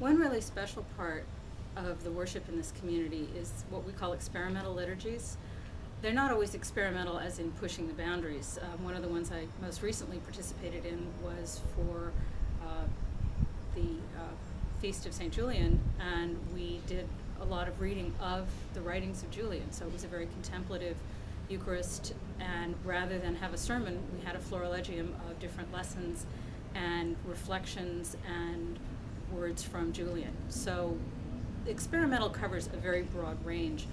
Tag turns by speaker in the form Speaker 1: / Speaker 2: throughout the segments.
Speaker 1: One really special part of the worship in this community is what we call experimental liturgies. They're not always experimental as in pushing the boundaries. One of the ones I most recently participated in was for the Feast of St. Julian, and we did a lot of reading of the writings of Julian. So it was a very contemplative Eucharist, and rather than have a sermon, we had a florilegium of different lessons and reflections and words from Julian. So experimental covers a very broad range.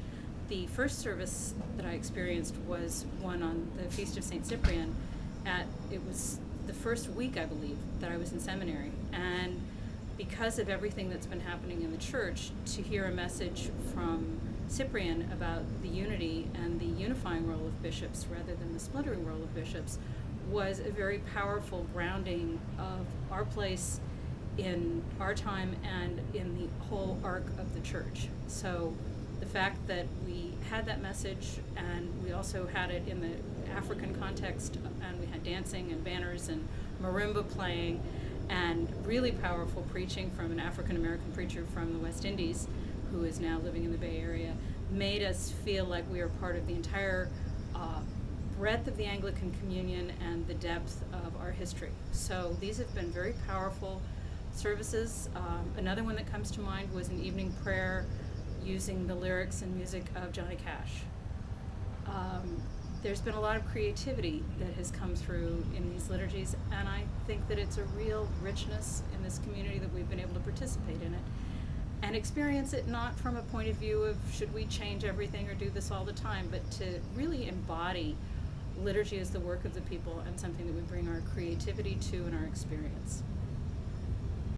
Speaker 1: The first service that I experienced was one on the Feast of St. Cyprian. It was the first week, I believe, that I was in seminary. And because of everything that's been happening in the church, to hear a message from Cyprian about the unity and the unifying role of bishops rather than the splintering role of bishops was a very powerful grounding of our place in our time and in the whole arc of the church. So the fact that we had that message, and we also had it in the African context, and we had dancing and banners and marimba playing, and really powerful preaching from an African American preacher from the West Indies who is now living in the Bay Area, made us feel like we are part of the entire breadth of the Anglican communion and the depth of our history. So these have been very powerful services. Another one that comes to mind was an evening prayer using the lyrics and music of Johnny Cash. There's been a lot of creativity that has come through in these liturgies, and I think that it's a real richness in this community that we've been able to participate in it and experience it not from a point of view of should we change everything or do this all the time, but to really embody liturgy as the work of the people and something that we bring our creativity to and our experience.